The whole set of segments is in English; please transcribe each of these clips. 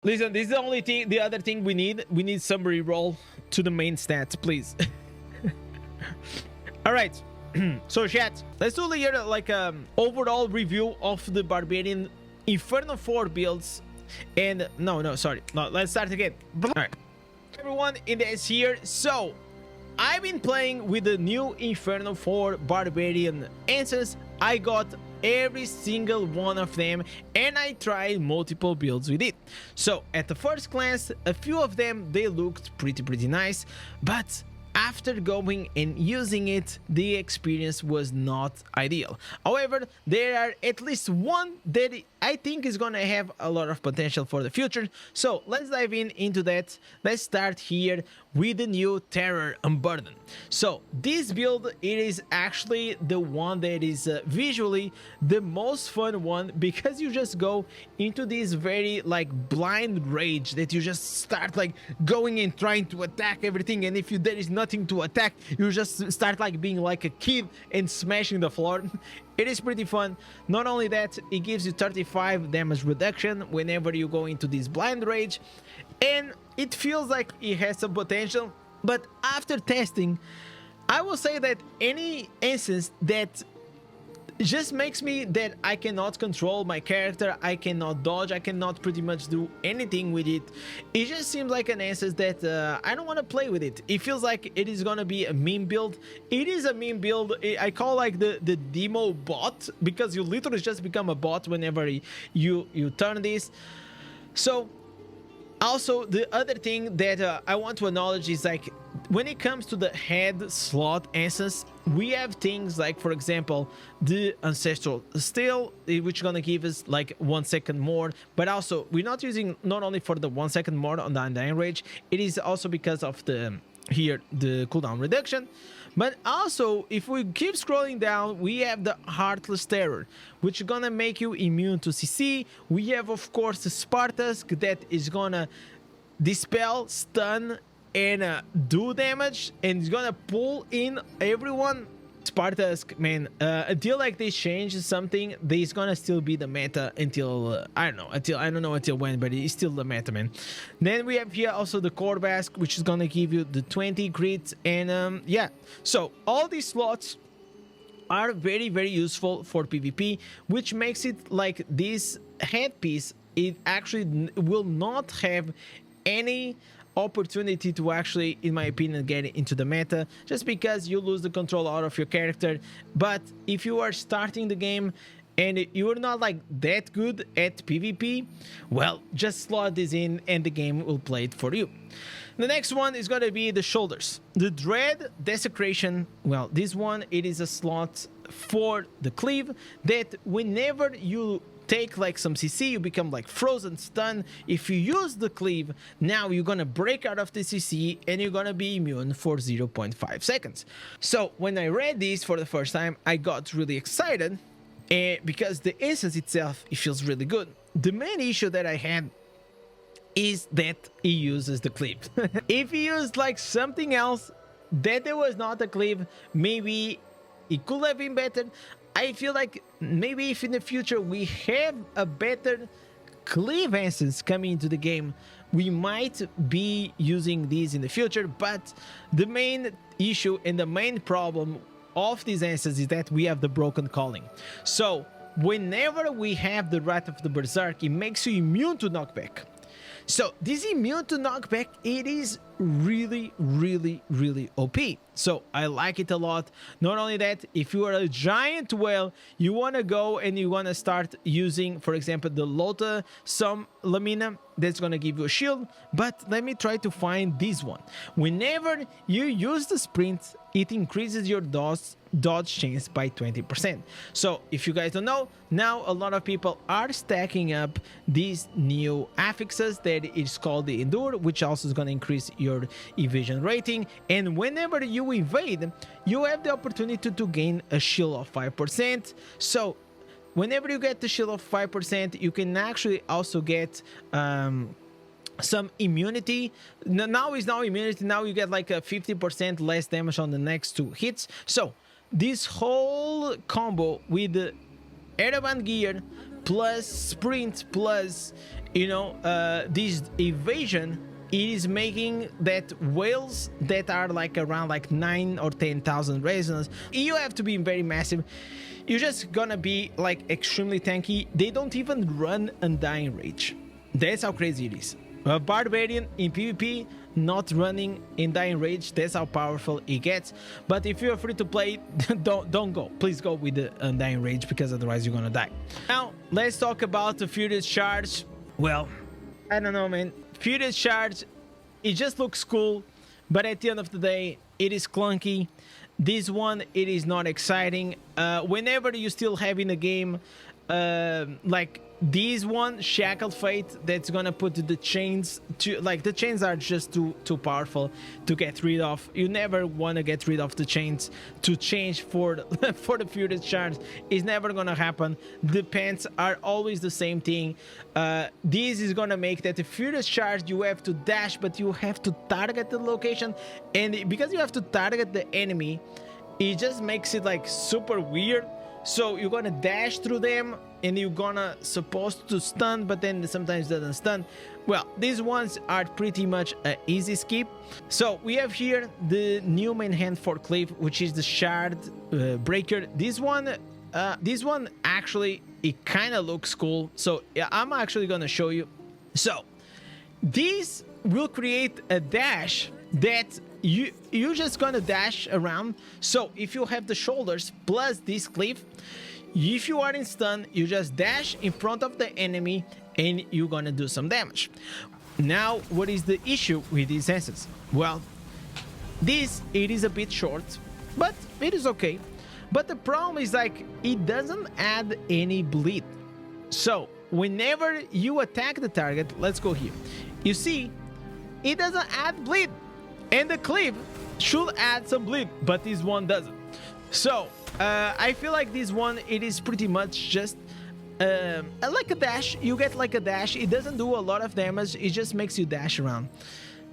Listen, this is the only thing, the other thing we need. We need some reroll to the main stats, please. All right. So chat, let's do here like overall review of the Barbarian Inferno 4 builds. And no, sorry. No, let's start again. All right. Everyone, Indez here. So, I've been playing with the new Inferno 4 Barbarian answers. I got every single one of them and I tried multiple builds with it. So at the first glance, a few of them, they looked pretty nice, but after going and using it, the experience was not ideal. However, there are at least one that I think is gonna have a lot of potential for the future. So let's dive into that. Let's start here with the new Terror Unburdened. So this build, it is actually the one that is visually the most fun one, because you just go into this very like blind rage that you just start like going and trying to attack everything, and if there is nothing to attack, you just start like being like a kid and smashing the floor. It is pretty fun. Not only that, it gives you 35 damage reduction whenever you go into this blind rage, and it feels like it has some potential. But after testing, I will say that any instance that just makes me that I cannot control my character, I cannot dodge, I cannot pretty much do anything with it, it just seems like an instance that I don't want to play with it. It feels like it is gonna be a meme build. It is a meme build. I call like the demo bot, because you literally just become a bot whenever you turn this. So also, the other thing that I want to acknowledge is like when it comes to the head slot instance, we have things like, for example, the Ancestral Steel, which is gonna give us like 1 second more, but also we're not using not only for the 1 second more on the Undying Rage, it is also because of the cooldown reduction. But also, if we keep scrolling down, we have the Heartless Terror, which is gonna make you immune to CC. We have, of course, the Spartusk that is gonna dispel, stun, and do damage, and it's gonna pull in everyone. Spartusk, man, until like they change something, there's gonna still be the meta until I don't know until when, but it's still the meta, man. Then we have here also the Corbask, which is gonna give you the 20 crits, and yeah. So all these slots are very useful for PvP, which makes it like this headpiece, it actually will not have any opportunity to actually, in my opinion, get into the meta, just because you lose the control out of your character. But if you are starting the game and you're not like that good at PvP, well, just slot this in and the game will play it for you. The next one is going to be the shoulders. The Dread Desecration, well, this one, it is a slot for the cleave that whenever you take like some CC, you become like frozen, stun. If you use the cleave, now you're gonna break out of the CC and you're gonna be immune for 0.5 seconds. So when I read this for the first time, I got really excited because the instance itself, it feels really good. The main issue that I had is that it uses the cleave. If you used like something else that there was not a cleave, maybe it could have been better. I feel like maybe if in the future we have a better cleave instance coming into the game, we might be using these in the future. But the main issue and the main problem of this instance is that we have the Broken Calling. So whenever we have the Wrath of the Berserk, it makes you immune to knockback. So this immune to knockback, it is really OP. So I like it a lot. Not only that, if you are a giant whale, you want to go and you want to start using, for example, the Lota some Lamina, that's going to give you a shield. But let me try to find this one. Whenever you use the sprint, it increases your dodge chance by 20%. So if you guys don't know, now a lot of people are stacking up these new affixes that is called the Endure, which also is going to increase your evasion rating. And whenever you evade, you have the opportunity to gain a shield of 5%. So whenever you get the shield of 5%, you can actually also get some immunity. Now is now immunity. Now you get like a 50% less damage on the next 2 hits. So this whole combo with the Ereband gear plus sprint plus you know, this evasion is making that whales that are like around like 9 or 10,000 resonance, you have to be very massive. You're just gonna be like extremely tanky. They don't even run Undying Rage. That's how crazy it is. A Barbarian in PvP not running Undying Rage, that's how powerful it gets. But if you're free to play, don't go. Please go with the Undying Rage, because otherwise you're gonna die. Now let's talk about the Furious Charge. Well, I don't know, man. Furious Charge, it just looks cool, but at the end of the day, it is clunky. This one, it is not exciting. Whenever you still have in a game like this one, Shackled Fate, that's gonna put the chains to, like, the chains are just too powerful to get rid of. You never want to get rid of the chains to change for for the Furious Charge. It's never gonna happen. The pants are always the same thing. This is gonna make that the Furious Charge, you have to dash, but you have to target the location, and because you have to target the enemy, it just makes it like super weird. So you're gonna dash through them and you're gonna supposed to stun, but then sometimes doesn't stun. Well, these ones are pretty much an easy skip. So we have here the new main hand for Cliff, which is the Shard Breaker. This one actually, it kind of looks cool. So yeah, I'm actually gonna show you. So this will create a dash that you're just gonna dash around. So if you have the shoulders plus this cliff, if you are in stun, you just dash in front of the enemy and you're gonna do some damage. Now, what is the issue with these essence? Well, it is a bit short, but it is okay. But the problem is, like, it doesn't add any bleed. So whenever you attack the target, let's go here, you see it doesn't add bleed. And the clip should add some bleed, but this one doesn't. So I feel like this one, it is pretty much just like a dash. You get like a dash. It doesn't do a lot of damage. It just makes you dash around.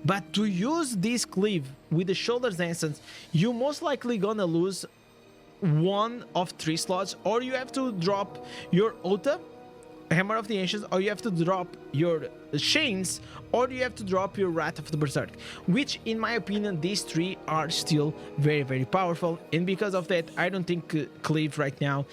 But to use this cleave with the shoulders essence, you most likely gonna lose 1 of 3 slots, or you have to drop your Ota, Hammer of the Ancients, or you have to drop your Chains, or you have to drop your Wrath of the Berserk, which in my opinion these 3 are still very, very powerful. And because of that, I don't think Cleave right now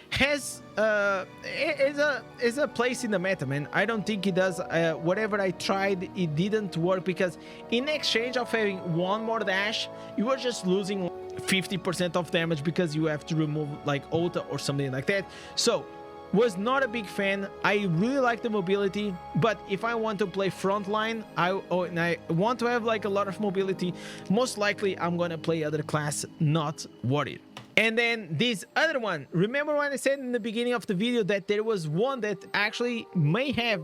has is a place in the meta, man. I don't think it does. Whatever I tried, it didn't work, because in exchange of having 1 more dash, you are just losing 50% of damage because you have to remove like Ota or something like that. So was not a big fan. I really like the mobility, but if I want to play frontline, and I want to have like a lot of mobility, most likely I'm gonna play other class, not Warrior. And then this other one, remember when I said in the beginning of the video that there was one that actually may have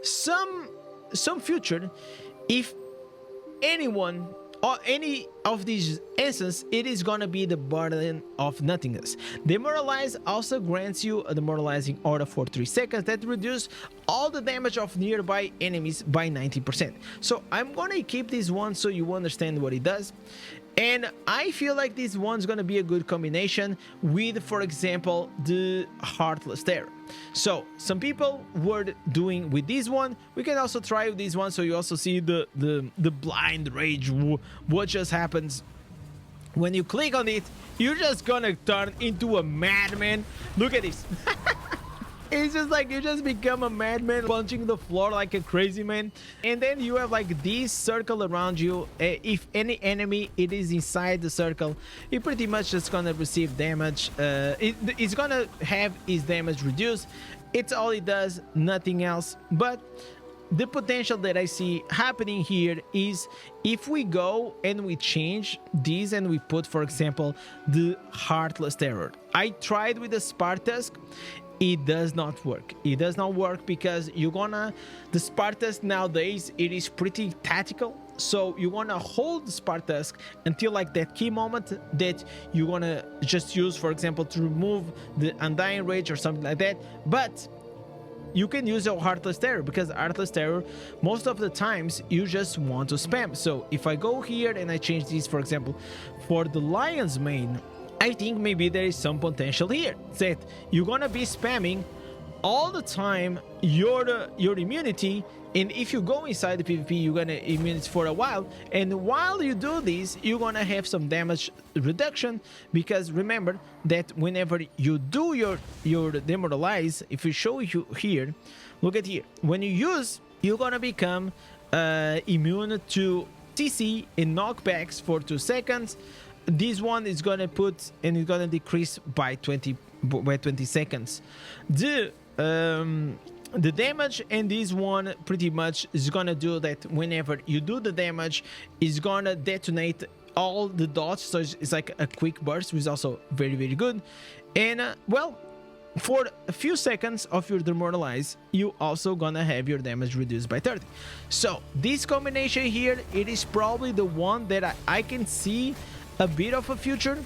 some future? If anyone or any of these instances, it is gonna be the Bur of Nothingness. Demoralize also grants you a demoralizing aura for 3 seconds that reduce all the damage of nearby enemies by 90%. So I'm gonna keep this one so you understand what it does. And I feel like this one's gonna be a good combination with, for example, the Heartless Terror. So some people were doing with this one. We can also try with this one, so you also see the blind rage, what just happens when you click on it. You're just gonna turn into a madman. Look at this. It's just like you just become a madman, punching the floor like a crazy man. And then you have like this circle around you. If any enemy it is inside the circle, it pretty much just gonna receive damage. It's gonna have its damage reduced. It's all it does, nothing else. But the potential that I see happening here is if we go and we change these and we put, for example, the Heartless Terror. I tried with the Spartusk. It does not work. It does not work because the Spartusk nowadays, it is pretty tactical. So you want to hold the Spartusk until like that key moment that you want to just use, for example, to remove the Undying Rage or something like that. But you can use a Heartless Terror, because Heartless Terror, most of the times, you just want to spam. So if I go here and I change this, for example, for the Lion's Mane, I think maybe there is some potential here that you're gonna be spamming all the time your immunity, and if you go inside the PvP you're gonna immunity for a while, and while you do this you're gonna have some damage reduction, because remember that whenever you do your demoralize, if we show you here, look at here, when you use, you're gonna become immune to CC and knockbacks for 2 seconds. This one is gonna put, and it's gonna decrease by 20 seconds the damage, and this one pretty much is gonna do that whenever you do the damage, is gonna detonate all the dots, so it's like a quick burst, which is also very, very good. And well, for a few seconds of your demoralize, you also gonna have your damage reduced by 30. So this combination here, it is probably the one that I can see a bit of a future,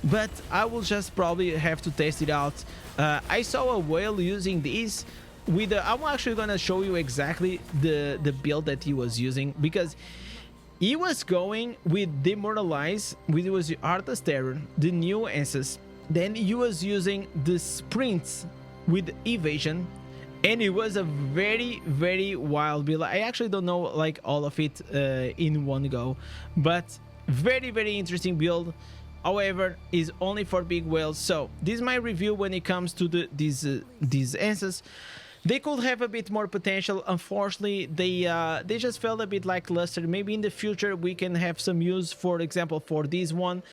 but I will just probably have to test it out. I saw a whale using these with I'm actually gonna show you exactly the build that he was using, because he was going with demoralize, with it was the Arthur's Terror, the new Answers, then he was using the sprints with evasion, and it was a very, very wild build. I actually don't know like all of it in one go, but very, very interesting build. However, is only for big whales. So this is my review when it comes to these answers. They could have a bit more potential. Unfortunately, they just felt a bit lackluster. Maybe in the future we can have some use, for example, for this one.